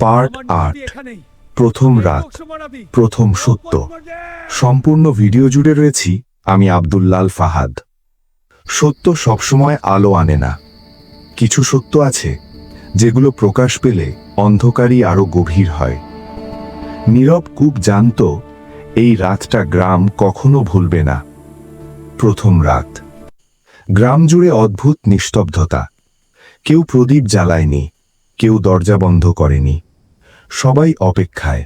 Part ৮ প্রথম রাত প্রথম সত্য। সম্পূর্ণ ভিডিও জুড়ে রয়েছি আমি আব্দুল্লাল ফাহাদ। সত্য সবসময় আলো আনে না। কিছু সত্য আছে যেগুলো প্রকাশ পেলে অন্ধকারই আরো গভীর হয়। নীরব কূপ জানত এই রাতটা গ্রাম কখনো ভুলবে না। প্রথম রাত। গ্রাম জুড়ে অদ্ভুত নিস্তব্ধতা। কেউ প্রদীপ জ্বালায়নি, কেউ দরজা বন্ধ করেনি, সবাই অপেক্ষায়।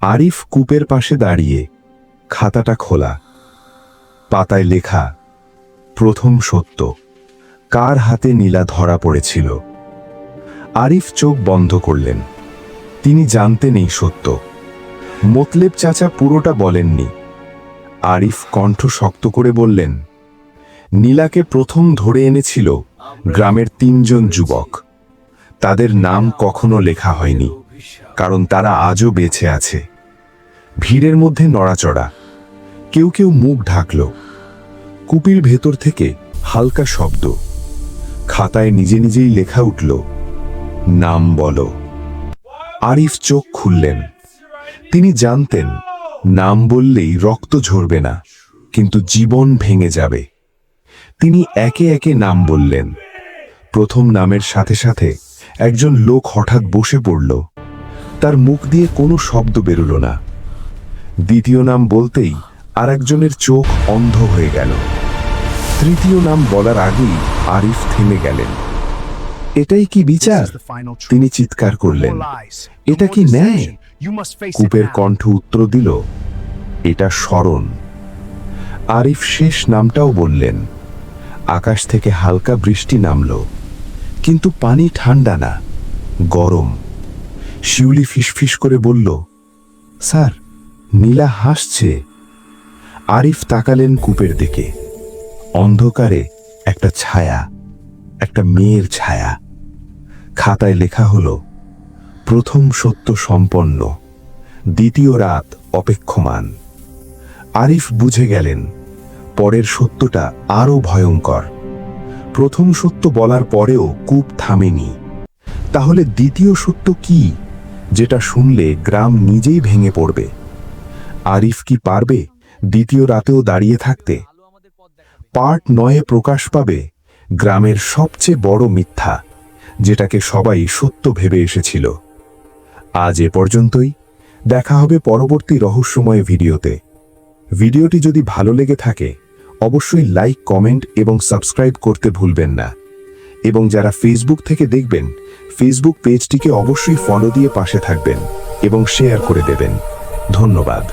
আরিফ কূপের পাশে দাঁড়িয়ে, খাতাটা খোলা, পাতায় লেখা প্রথম সত্য। কার হাতে নীলা ধরা পড়েছিল? আরিফ চোখ বন্ধ করলেন। তিনি জানতেন এই সত্য। মতলেব চাচা পুরোটা বলেননি। আরিফ কণ্ঠ শক্ত করে বললেন, নীলাকে প্রথম ধরে এনেছিল গ্রামের ৩ জন যুবক। তাদের নাম কখনো লেখা হয়নি, কারণ তারা আজও বেঁচে আছে। ভিড়ের মধ্যে নড়াচড়া, কেউ কেউ মুখ ঢাকল। কূপের ভেতর থেকে হালকা শব্দ। খাতায় নিজে নিজেই লেখা উঠল, নাম বলো। আরিফ চোখ খুললেন। তিনি জানতেন নাম বললেই রক্ত ঝরবে না, কিন্তু জীবন ভেঙে যাবে। তিনি একে একে নাম বললেন। প্রথম নামের সাথে সাথে একজন লোক হঠাৎ বসে পড়ল। তার মুখ দিয়ে কোনো শব্দ বেরোল না। দ্বিতীয় নাম বলতেই আরেকজনের চোখ অন্ধ হয়ে গেল। তৃতীয় নাম বলার আগেই আরিফ থেমে গেলেন। এটাই কি বিচার? তিনি চিৎকার করলেন, এটা কি ন্যায়? কূপের কণ্ঠ উত্তর দিল, এটা স্মরণ। আরিফ শেষ নামটাও বললেন। আকাশ থেকে হালকা বৃষ্টি নামল, কিন্তু পানি ঠান্ডা না, গরম। শিউলি ফিসফিস করে বলল, স্যার, নীলা হাসছে। আরিফ তাকালেন কূপের দিকে। অন্ধকারে একটা ছায়া, একটা মেয়ের ছায়া। খাতায় লেখা হলো, প্রথম সত্য সম্পন্ন, দ্বিতীয় রাত অপেক্ষমান। আরিফ বুঝে গেলেন পরের সত্যটা আরো ভয়ঙ্কর। প্রথম সত্য বলার পরেও কূপ থামেনি। তাহলে দ্বিতীয় সত্য কি, যেটা শুনলে গ্রাম নিজেই ভেঙে পড়বে? আরিফ কি পারবে দ্বিতীয় রাতেও দাঁড়িয়ে থাকতে? পার্ট ৯ প্রকাশ পাবে গ্রামের সবচেয়ে বড় মিথ্যা, যেটাকে সবাই সত্য ভেবে এসেছিল। আজ এ পর্যন্তই। দেখা হবে পরবর্তী রহস্যময় ভিডিওতে। ভিডিওটি যদি ভালো লেগে থাকে অবশ্যই লাইক, কমেন্ট এবং সাবস্ক্রাইব করতে ভুলবেন না। এবং যারা ফেসবুক থেকে দেখবেন, ফেসবুক পেজটিকে অবশ্যই ফলো দিয়ে পাশে থাকবেন এবং শেয়ার করে দেবেন। ধন্যবাদ।